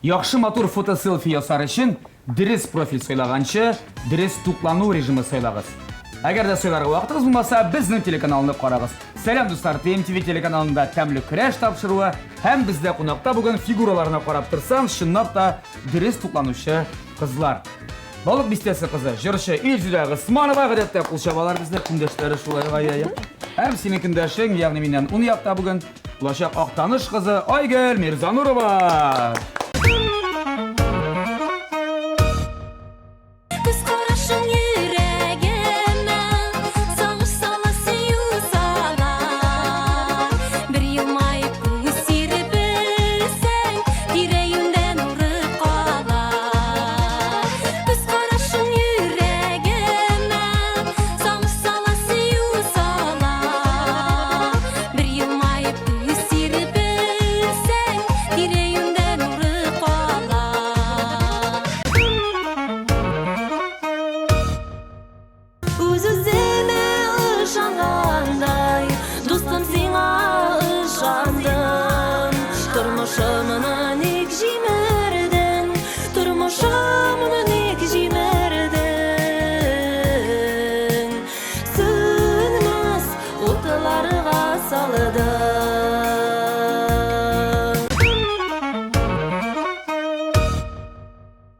Яхшы матур фото-селфи ясар өчен дөрес профиль сайлаганчы, дөрес туклану режимы сайлагыз. Әгәр дә сайларга вакытыгыз булмаса, безнең телеканалны карагыз. Сәлам дуслар, ТМТВ телеканалында тәмле көрәш тапшыруы һәм бездә кунакта бүген фигураларына карап торсаң, чынлап та дөрес тукланучы кызлар. Балык бистәсе кызы, җырчы Илҗүлә Госманова гадәттә кул чабалар бездә көндәшләре шулай гая. Һәм синең көндәшең, ягъни миннән 10 якта бүген булачак Актаныш кызы Айгөл Мирзанурова.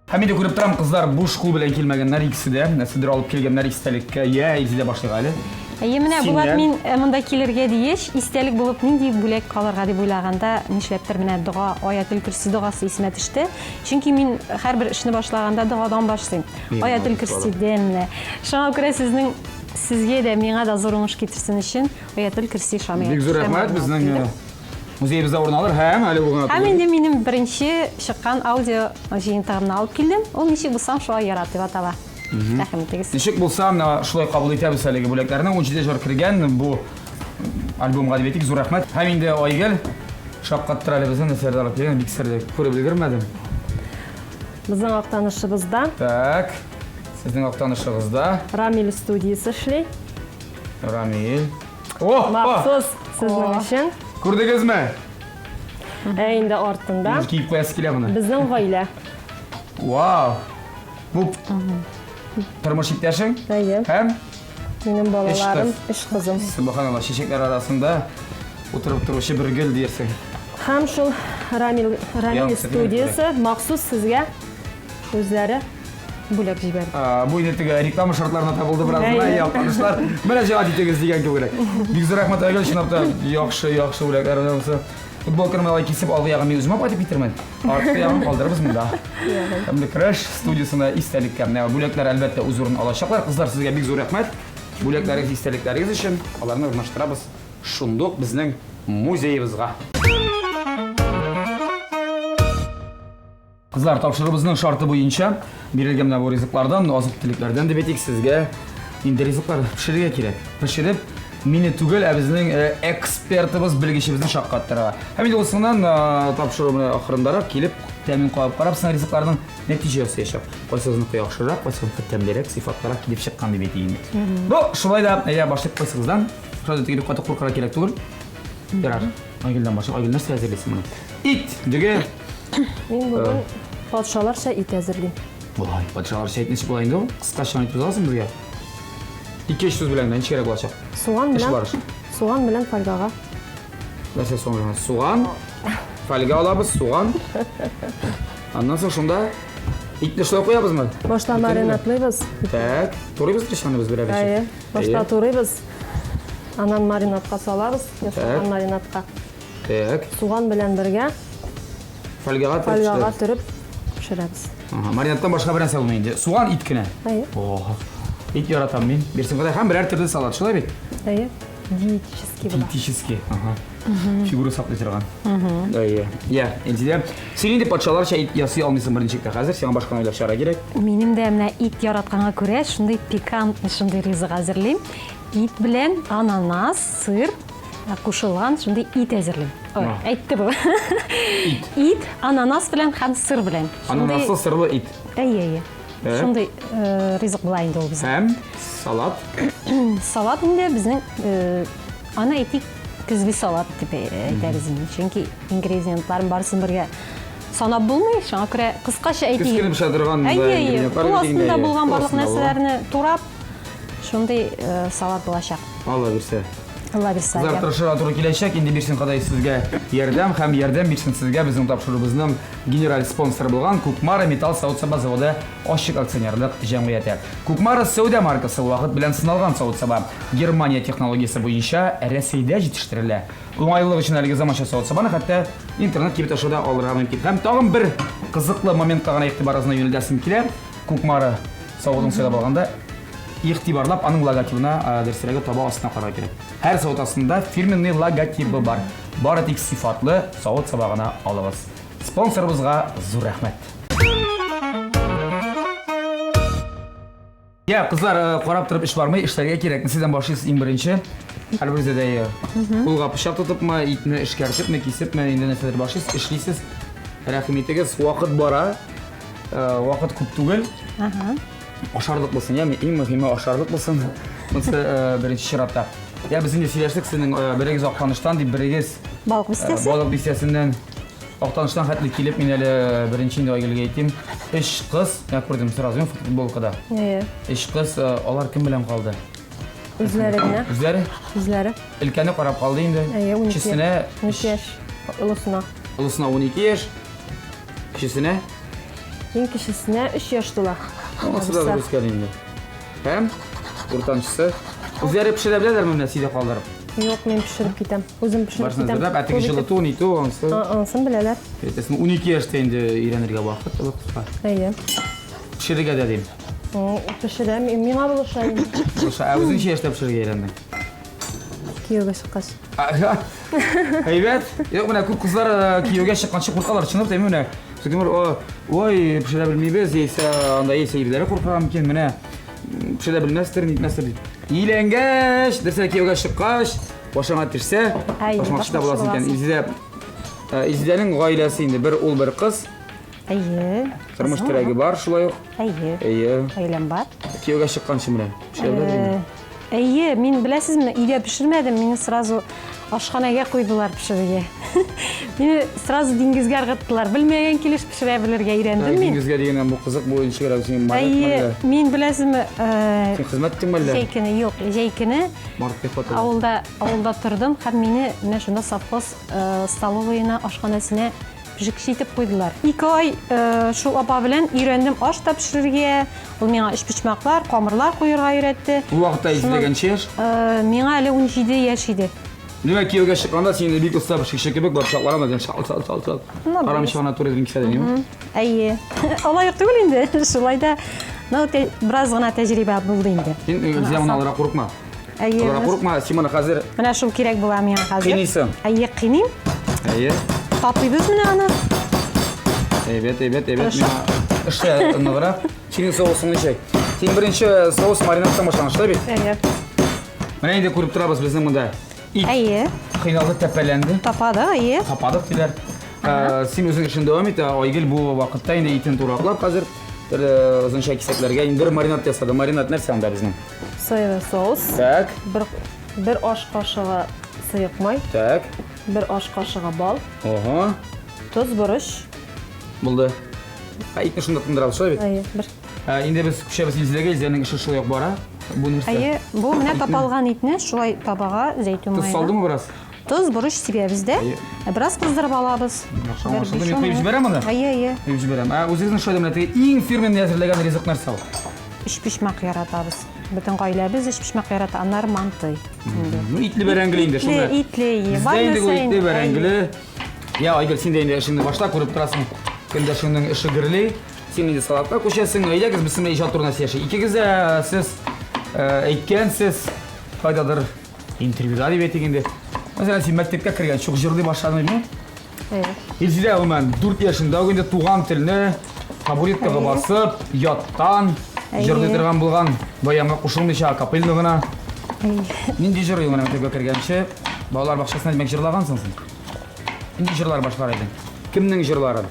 Хәмиде күреп торам, кызлар буш кул белән килмәгәннәр икесе дә. Нәрсәдер алып килгәннәр истәлеккә. Я, изидә башлыйга әле. Менә булат мин монда килергә диеш, истәлек булып нинди бүләк калырга дип уйлаганда, нишләптер менә дуга, Аятул Курси дугасы исемә төште. Чөнки мин һәрбер эшне башлаганда дугадан башлыйм. Аятул Курсидән. Шуңа күрә сезгә дә миңа да зур уңыш китерсен өчен Аятул Курси шамия. Бик зур рәхмәт безнең музейбызда урын алыр һәм әле булган. Һәм инде минем беренче чыккан аудио җыентыгымны алып килдем. Ул ничек булсам шулай яратып атала. Рәхмәт итегез. Ничек булса, шулай кабул итәбез әлеге бүләкләрне. 17 җыр кергән бу альбомга дип әйтик, зур рәхмәт. Һәм инде Айгөл шаккаттыр әле безнең әсәрдә алып килгән, бик серле күреп өлгермәдем. Безнең Актанышыбызда. Так. Сезнең Актанышыгызда Рамил студиясы эшли. Рамил. О! Махсус сезнең өчен. Күрдегезме? Инде артында. Киеп куясы килә моны. Безнең гаилә. Вау! Бу тормыш иптәшең? Һәм Минем балаларым, эш кызым. Субханалла, чәчәкләр арасында утырып торучы бер гөл диярсең. Һәм шул Рамил студиясы махсус сезгә үзләре бүләк җибәрде. Бу инде теге реклама шартларына табылды бераз гына, якташлар. Мөрәҗәгать итегез дигән кебек. Бик зур рәхмәт Айгөл, чынлап та яхшы бүләкләр булса. Футбол кырмалай кисеп алгы ягын мин үземә кайтып китермен. Арткы ягын калдырырбыз монда. Һәм Краш студиясына истәлеккә менә бүләкләр әлбәттә үз урын алачаклар. Кызлар, сезгә бик зур рәхмәт. Бүләкләрегез, истәлекләрегез өчен аларны урнаштырабыз шундук безнең музейыбызга. Кызлар, тапшырыбызның шарты буенча бирелгән бу ризыклардан, азык-төлекләрдән дип әйтик, сезгә инде ризыклар пешерергә кирәк. Пешереп мине түгел, безнең экспертыбыз, белгечебезне шаккаттыра. Һәм инде усыннан тапшыруны ахырындарак килеп, тәмин карап син ризыкларның нәтиҗә ясаячак. Кайсыгызны яхшырак, кайсыгызны тәмлерәк, сыйфатлырак килеп чыккан дип әйтик инде. Бу шулай да, башлап кайсыгыздан, шулай да тигез каты куркырга кирәк түгел. Ярар. Айгөлдән башлап, Айгөл нәрсә әзерләсен моны? Ит, диге. Мин бүген патшаларча ит әзерлим. Булай, патшаларча ит ничек була инде ул? Кыскача әйтеп аласың безгә? 2 сүз белән ничек булачак? Суган белән фольгага. Нәрсә соңгы? Суган. Фольга алабыз, суган. Аннан соң шунда итне шулай куябызмы? Башта маринатлыйбыз. Так, турыйбыз решаныбыз берәбез. Башта турыйбыз. Аннан маринадка салабыз, ясаган маринадка. Так. Суган белән бергә фольгага төреп пешерәбез. Маринадтан башка бер нәрсә булмый инде. Суган, ит кенә. Ит яратам мин. Берсен кадәр һәм берәр төрле салат, шулай бит? Диетический була. Диетический. Фигура саклый торган. Я, инде син инде патшаларча ит ясый алмыйсың беренче хәзер, сиңа башка уйлап чыгара кирәк. Минем дә менә ит яратканга күрә, шундый пикантный, шундый ризык әзерлим. Ит белән ананас, сыр кушылган, шундый ит әзерлим. Әйтте бу. Ит, ананас белән һәм сыр белән. Ананаслы сырлы ит. Шундый ризык була инде ул безгә. Һәм салат. Салат инде безнең аны әйтик, көзге салат дип әйтәбез инде. Чөнки ингредиентларын барысын бергә санап булмый, шуңа күрә кыскача әйтик. Кескенеп шадырган. Әйе, кул астында булган барлык нәрсәләрне турап, шундый салат булачак. Алла бирсә. Алла бирсә. Кызлар тырышырга туры киләчәк. Инде бирсен Ходай сезгә ярдәм һәм ярдәм бирсен сезгә безнең тапшыруыбызның генераль спонсоры булган Кукмара металл савыт-саба заводы ачык акционерлык җәмгыяте. Кукмара Сәүдә маркасы вакыт белән сыналган савыт-саба Германия технологиясе буенча Рәсәйдә җитештерелә. Уңайлылык өчен әлеге заманча савыт-сабаны хәтта интернет кибет ашуда алырга мөмкин. Һәм тагын бер кызыклы моментка гына игътибарыгызны юнәлтәсем килә. Кукмара савытын сөйләп алганда игътибарлап аның логотипына дөресрәге таба астына карар кирәк. Һәр савыт астында фирменный логотипы бар. Бары тик сыйфатлы савыт сабагына алыгыз. Спонсорыбызга зур рәхмәт. Я, кызлар, карап торып эш бармый, эшләргә кирәк. Сездән башлыйсыз иң беренче. Һәрберегез дә кулга пычак тотыпмы, итне эшкәртепме, кисепме, инде нәрсәләр башлыйсыз, эшлисез. Рәхим итегез, вакыт бара. Вакыт күп түгел. Ашарлык булсын, яме иң мөһиме ашарлык булсын. Монсы беренче чиратта. Я без инде сөйләштек, сезнең берегез Актаныштан дип, берегез Балык бистәсе. Балык бистәсеннән Актаныштан хәтле килеп, мин әле беренче инде Айгөлгә әйтим. 3 кыз, я күрдем сразу футболкада. 3 кыз, алар кем белән калды? Үзләре генә. Үзләре? Илкәне карап калды инде. Кичесенә 12 яшь. Улысына. Улысына 12 яшь. Кичесенә Ең кечесенә 3 яшь тула. Насыда да үскән инде. Һәм уртанчысы үзләре пешерә беләләрме менә сиде калдырып? Юк, мен пешереп китәм. Үзем пешереп Башына китәм. зәбәп, әтеге жылыту, ниту, ансы. Ансын беләләр. Әйтәсең, 12 яшьтә инде өйрәнергә вакыт кызга. Әйе. Пешерергә дә дим. Пешерәм, миңа булыша инде. Шуша, үзең ничә яшьтә пешерергә өйрәндең? Кияүгә чыккач. Әйбәт. Юк, менә күп кызлар кияүгә чыкканчы куркалар, чынлап та менә. Сөйләмер, ой, пешерә белмибез, яисә анда яисә ирләре куркырга мөмкин, менә пешерә белмәстер, нитмәстер дип. Өйләнгәч, дөресә кияүгә чыккач, башыңа төшсә, башмакчыда буласың икән. Изидәнең гаиләсе инде бер ул, бер кыз. Әйе. Тормыш терәге бар, шулай ук. Әйе. Әйе. Гаиләм бар. Кияүгә чыкканчы менә. Пешерә беләсеңме? Әйе, мин беләсезме, өйдә пешермәдем, мине сразу ашханәгә куйдылар пешерергә. Мине сразу диңгезгә ыргыттылар. Белмәгән килеш пешерә белергә өйрәндем мин. Диңгезгә дигән бу кызык бу иншеграк син Әйе, мин беләсезме, Син хезмәт иттеңме әллә? җәйкене юк, җәйкене авылда тордым һәм мине менә шунда совхоз столовыйына, ашханәсенә пешекче итеп куйдылар. 2 ай шул апа белән өйрәндем аш та пешерергә. Ул миңа эчпечмаклар, камырлар куярга өйрәтте. Бу вакытта изләгәнче яшь? Миңа әле 17 яшь иде. Нема кияүгә чыкканда син бик уста пешекче кебек бар, шакларама дигән шал. Арамыйча гына туризм кисәдә диме? Әйе. Алай түгел инде. Шулай да бераз гына тәҗрибә булды инде. Син үзләң алыра курыкма. Әйе. Алыра курыкма, син моны хәзер Менә шул кирәк була миңа хәзер. Кыйныйсың. Әйе, кыйныйм. Әйе. Татыйбыз менә аны. Әйбәт. Миңа эштә ныграк. Синең соусың ничек? Син беренче соус маринадтан башланыш бит. Әйе. Менә инде күреп торабыз безнең монда. Әйе. Кыйналды, тәпәләнде. Тапады, әйе. Тападык диләр. Син үзең эшен дәвам ит. Айгөл бу вакытта инде итен тураклап хәзер озынча кисәкләргә инде маринад ясады. Маринад нәрсә анда безнең? Соевый соус. Так. Бер аш кашыгы сыек май, Так. бер аш кашыгы бал, Ага. туз, борыч. Булды. Итне шунда тындырабыз, шулай бит? Әйе, бер. Инде без күчәбез Илзәгә, Илзәнең эше шулай ук бара. Бу нәрсә? Әйе, бу менә тапалган итне шулай табага зәйтүн Туз майына. салдымы бераз? Туз, борыч сибәбез дә. Бераз кыздырып алабыз. Шунда мин куеп җибәрәм аны. Әйе. Куеп җибәрәм. Үзегезнең шулай менә иң фирменный әзерләгән ризык нәрсә ул? Эчпечмак яратабыз. Бөтен гаиләбез эчпечмак ярата, аннары манты. Ну, итле бәрәңгеле инде шунда. Итле, Бар итле бәрәңгеле. Я, Айгөл, син дә инде эшеңне башта күреп торасың. Көндәшеңнең эше гөрли. Син инде салатка күчәсең. Әйдәгез, без менә иҗат турында сөйләшик. Икегез дә сез әйткәнсез кайдадыр интервьюда дип әйтик инде. Мәсәлән, син мәктәпкә кергән, чук җырлый башладыңмы? Әйе. Илсидә гомән 4 яшендә инде туган телне табуреткага басып, яттан җырлый торган булган, баянга кушылмыйча капельно гына. Нинди җырлый гына мәктәпкә кергәнче, балалар бакчасына димәк җырлагансың син. Нинди җырлар башлар идең? Кемнең җырларын?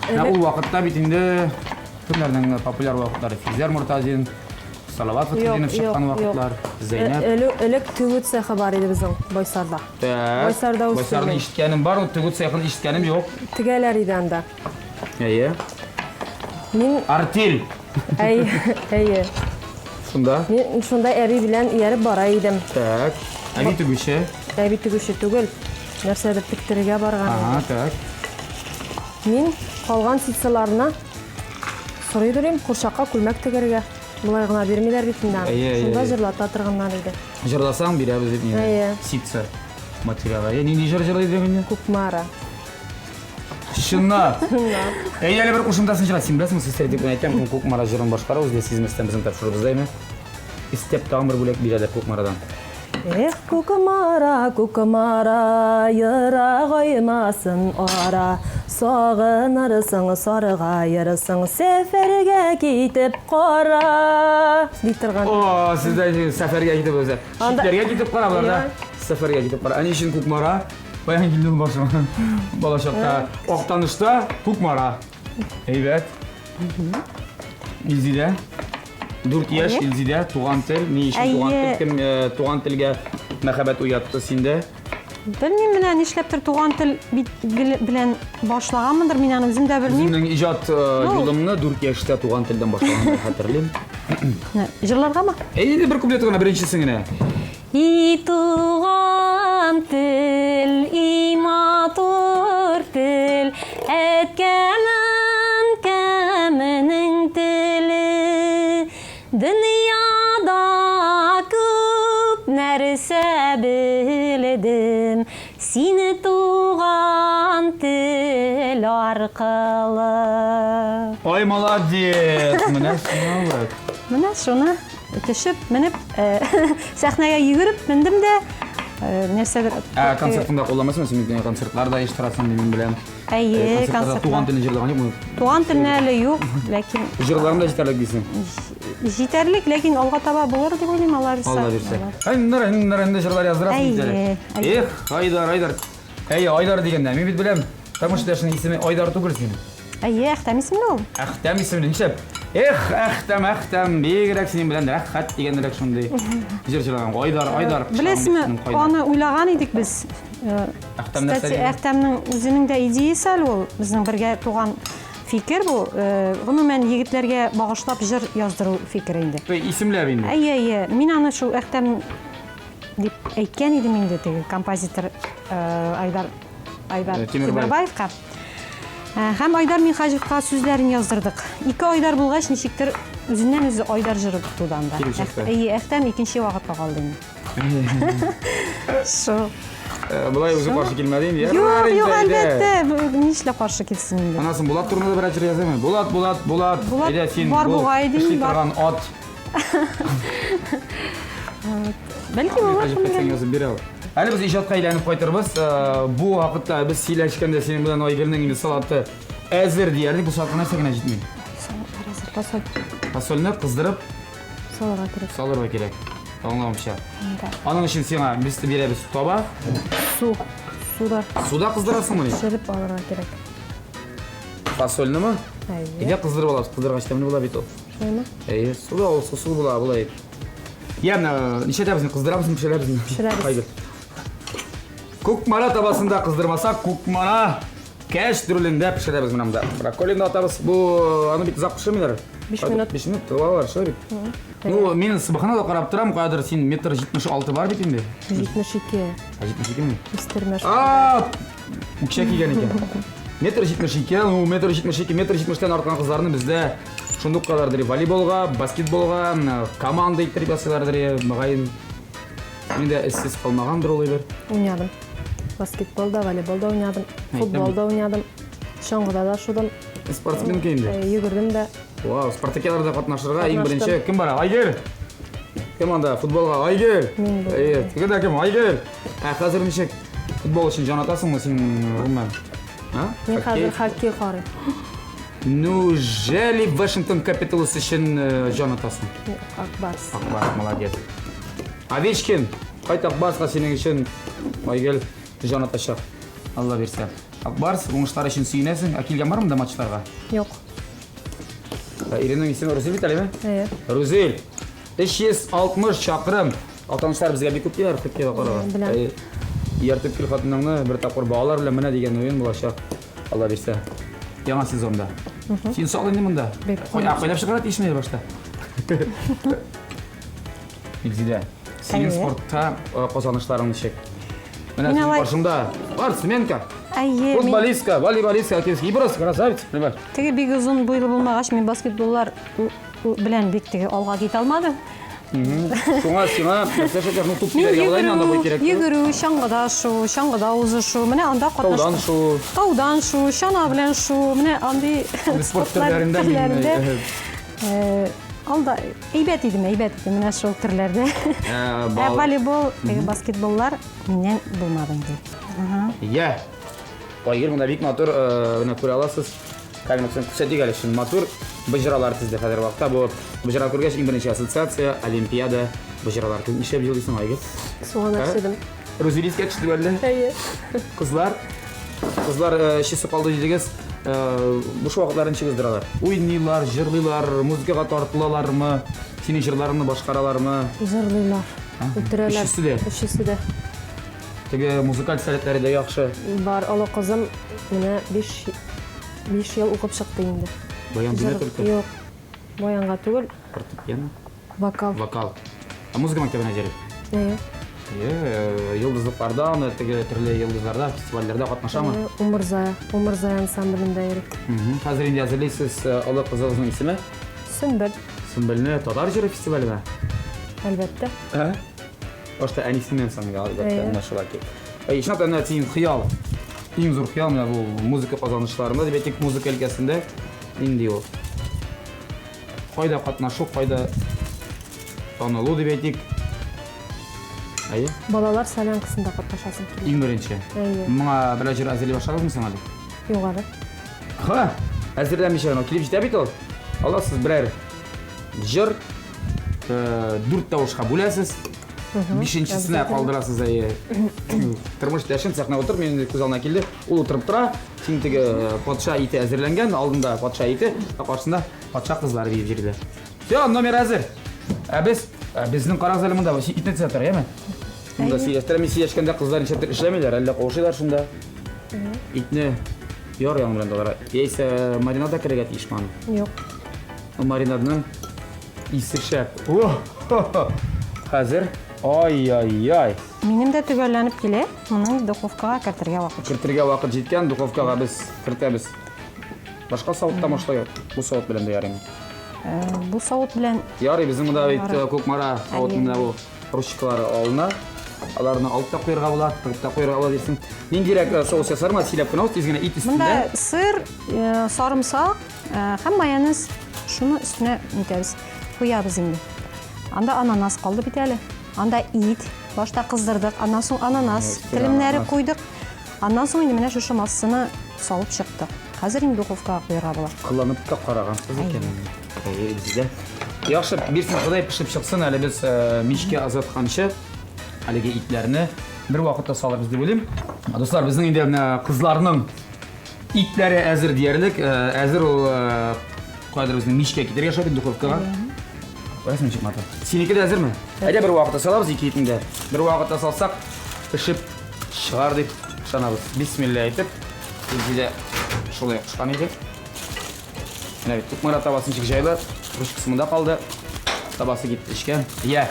Ул вакытта бит инде кемнәрнең популяр вакытлары? Физер Муртазин, Салават Фатхетдинов шыққан вақытлар, Зейнеп. Элек төгүт цехы бар иде безнең Бойсарда. Бойсарда үстем. Бойсарда ишеткәнем бар, төгүт цехын ишеткәнем юк. Тигәләр иде анда. Әйе. Мин Артель. әйе. Шунда. Мин шунда әби белән ияреп бара идем. Так. Әби төгүче. Әби төгүче түгел. Нәрсәдер тиктерергә барган. Ага, так. Мин калган ситсаларына сорый дөрим, курчакка күлмәк тегәргә. Булай гына бирмиләр бит инде. Шунда җырлата торганнар иде. Җырласаң бирәбез дип Әйе. Ситса материалы. Нинди җыр җырлый дигән? Кукмара. Шынна. Әле бер кушымтасын җырлап, син беләсеңме, сез дип әйткән Кукмара җырын башкарабыз, үзебез сизмәстән безнең тапшырыбыздаймы? Истеп тагын бер бүләк бирәләр Кукмарадан. Эх, Кукмара, Кукмара, ерагаймасын ара, сагынырсың, сарыгайырсың, сәфәргә китеп кара. Диторган. О, сездә сәфәргә китеп өзә. Шикләргә китеп кара буларда. Сәфәргә китеп кара. Әни өчен Кукмара. Баян килде башыма. Балачакта Актанышта Кукмара. Әйбәт. Илзидә. 4 яшь Илзидә, туган тел. Ни өчен туган тел? Кем туган телгә мәхәббәт уятты синдә? Белмим менә нишләптер туган тел белән башлаганмындыр, мин аны үзем дә белмим. Үземнең иҗат юлымны 4 яшьтә туган телдән башлаганны хәтерлим. Җырларгамы? Әйе, бер куплет гына беренчесен генә. И туган тел, и матур тел, әткәнең кәменең теле, дөньяда күп нәрсә белдем, сине туган тел аркылы. Ой, молодец! Менә шуны. Менә шуны төшеп, менеп, сәхнәгә йөгереп мендем дә нәрсәдер. Концертында кулланмасың, син концертларда иштирасың дип мин беләм. Әйе, Концертта туган телен җырлаган юкмы? Туган телне әле юк, ләкин Җырларым да җитәрлек дисең. җитәрлек, ләкин алга таба булыр дип уйлыйм алар. Алла бирсә. Айндар инде җырлар яздырасың инде. Эх, Айдар. Әйе, Айдар дигәндә мин бит беләм. Тамашачының исеме Айдар түгел син. Әйе, Әхтәм исемле ул. Әхтәм исеме ничек? Эх, Әхтәм, бигрәк синең белән рәхәт дигәнрәк шундый. Җыр җырлаган Айдар. Беләсезме, аны уйлаган идек без. Әхтәм нәрсә? Әхтәмнең үзенең дә идеясе ул. Безнең бергә туган фикер бу. Гомумән егетләргә багышлап җыр яздыру фикере инде. Исемләп инде. Әйе. Мин аны шул Әхтәм дип әйткән идем инде теге композитор Айдар Тимербаевка. Һәм Айдар Михаҗевка сүзләрен яздырдык. 2 айдар булгач ничектер үзеннән үзе Айдар җыры туданда. Әйе, Әхтәм икенче вакытка калды инде. Шо. Булай үзе каршы килмәде инде. Юк, әлбәттә, нишләп каршы килсен инде. Анасын Булат турында да бер җыр язамы? Булат. Әйдә син торган ат. Бәлки булыр. Язып бирә ул. Әле без иҗатка әйләнеп кайтырбыз. Бу вакытта без сөйләшкәндә синең белән Айгөлнең инде салаты әзер диярdik. Бу салатка нәрсә генә җитми. Фасольне кыздырып салырга кирәк. Аңламыйча. Аның өчен сиңа без бирәбез таба. Суда кыздырасыңмы? Пешереп алырга кирәк. Фасольнымы? Әйе. Кыздырып алабыз. Кыздыргач тәмле була бит ул. Шуймы? Әйе, суда ул сусыз була, булай. Яна, ничәдәбез, кыздырабызмы, пешерәбезме? Пешерәбез. Кукмара табасында кыздырмасак, кукмара кәш түрелендә пешерәбез менә. Брокколине атабыз. Бу аны бит озак пешермиләр. 5 минут. 5 минут тулалар, шулай бит. Ну, мин сыбаханада карап торам, кадер син метр 76 бар бит инде. 72. 72ми? Истермәш. Үкчә кигән икән. Метр 72, ну метр 72, метр 70тән арткан кызларны бездә шундук кадардыр. Волейболга, баскетболга, команда иттереп ясыйлардыр, мөгаен. Миндә эссез калмагандыр ул әйбер. Уйнадым. Баскетболда, волейболда уйнадым. Футболда уйнадым. Шаңгыда да шудым. Спортсмен кенде. Йөгердем дә. Вау, спартакиадаларда катнашырга иң беренче кем бара? Айгөл. Кем анда футболга? Айгөл. Әйе, тегедә кем? Айгөл. Хәзер ничек футбол өчен җан атасыңмы син, Руман? Мин хәзер хоккей карыйм. Неужели Вашингтон Capitals өчен җан атасың? Акбарс. Акбарс, молодец. Овечкин, кайтак Барска синең өчен Айгөл җан атачак. Алла бирсә. Акбарс, уңышлар өчен сөенәсең, ә килгән бармы да матчларга? Юк. Иренең исеме Рузель бит әлеме? Әйе. Рузель. 360 шақырым. Атаңыздар бізге бек көп дейір, көпке Білем. Ертіп кел қатыныңны бір тақыр бағалар біле міне деген ойын болашақ. Алла берсе. Яңа сезонда. Сен сау енді мұнда? Қойнап шығарады ешіне башта. Мегзиде, сенің спортта қосаныштарың нешек? Міне сенің қаршымда бар сменка. Футболистка, волейболистка, кескей бұрыс, красавица, прибавь. Теге бек ұзын бойлы болмағаш, мен баскетболлар білән бек теге алға кете алмадым. Шуңа сиңа ну туп килергә була инде анда бу кирәк. Йөгерү, шаңгыда узышу, менә анда Таудан шу. Таудан шу, шана белән шу, менә андый Спорт төрләрендә мин алда әйбәт иде менә шул төрләрдә. Волейбол, баскетболлар миннән булмады инде. Я. Ойгыр монда бик матур, менә күрә аласыз. Кәгенәсен күрсәтик әле шул матур быжралар тизде хәзер вакытта бу быжра күргәч иң беренче ассоциация Олимпиада быжралар. Ничә ел дисең айгы? Сугана төшедем. Рузилискә төште әле. Кызлар шисе калды дидегез. Буш вакытларын чыгыздыралар. Уйныйлар, җырлыйлар, музыкага тартылалармы? Синең җырларыңны башкаралармы? Җырлыйлар. Үтерәләр. Өчесе дә. Теге музыкаль сәләтләре дә яхшы. Бар, олы кызым менә 5 ел укып чыкты инде. Баян диле только? Юк. Баянга түгел, Фортепиано. вокал. Вокал. Музыка мәктәбенә җөреп. Йолдызлыкларда, теге төрле йолдызларда, фестивальләрдә катнашамы? Умырзая ансамблендә йөрик. Хәзер инде әзерләйсез олы кызыгызның исеме? Сөмбел, Сөмбелне Татар җыры фестиваленә. әлбәттә. Башта әнисеннән соңга әлбәттә менә шулай ки. Ишнат әнә тиң хыял. Иң зур хыял менә бу музыка казанышларында дип әйтик, музыка өлкәсендә инде ул. Кайда катнашу, кайда танылу дип әйтик. Балалар солянкасында катнашасым килә. Иң беренче. Моңа бер җыр әзерләй башлагызмы син әле? Югары. Ха, әзерләмичә генә килеп җитә бит ул. Аласыз берәр җыр 4 тавышка бүләсез. Бишенчесенә калдырасыз әйе. Тормыш тәшен сәхнә утыр, мен күз алдына килде. Ул утырып тора. Син теге патша ите әзерләнгән, алдында патша ите, каршысында патша кызлары биеп йөриләр. Всё, номер әзер. Безнең карагыз әле монда итне театр, яме? Монда сөйләштерәм, сөйләшкәндә кызлар ничектер эшләмиләр, әллә каушыйлар шунда. Итне яр яң белән алар. Яисә маринадка керергә тиешме? Юк. Маринадның исе шәп. Хәзер ай. Минем дә төгәлләнеп килә. Моның духовкага кертергә вакыт. Кертергә вакыт җиткән, духовкага без кертәбез. Башка савытта башлай. Бу савыт белән дә ярый. Бу савыт белән Ярый, безнең монда бит Кукмара савытында бу ручкалары алына. Аларны алып та куярга була, тыгып та куярга була дисең. Ниндирәк соус ясарма, силәп кенә тиз генә ит өстендә. монда сыр, сарымсак һәм майонез, шуны өстенә нитәбез. Куябыз инде. Анда ананас калды бит әле. Анда ит, башта кыздырдык, аннан соң ананас, телемнәре куйдык. Аннан соң инде менә шушы массаны салып чыктык. Хәзер инде духовкага куярга була. Кыланып та карагансыз икән. Бездә. Яхшы, бирсен Ходай пешеп чыксын, әле без мичкә азатканчы әлеге итләрне бер вакытта салырбыз дип уйлыйм. Дуслар, безнең инде кызларның итләре әзер диярлек. Әзер ул кайдыр безнең мичкә китәргә шәп духовкага. Васин чыкмады. Синеке дә әзерме? Әйдә бер вакытта салабыз ике итне дә. Бер вакытта салсак, пешеп чыгар дип ышанабыз. Бисмилла әйтеп, бездә шулай кушкан иде. Менә бит Кукмара табасын чик җайлар, руш кысымында калды. Табасы китте эшкә.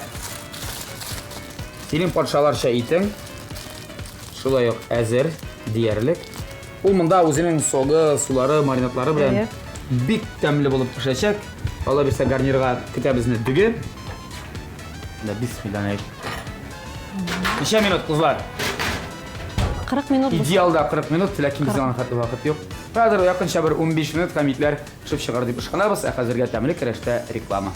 Синең патшаларча итең шулай ук әзер диярлек. Ул монда үзенең согы, сулары, маринатлары белән бик тәмле булып пешәчәк. Алла бирсә гарнирга көтәбезне диге. Да бисмилlah. Ничә минут кызлар? 40 минут. Идеалда 40 минут, ләкин безнең хәтле вакыт юк. Хәзер якынча бер 15 минут комитлар пешеп чыгар дип ышанабыз. Хәзергә тәмле керәштә реклама.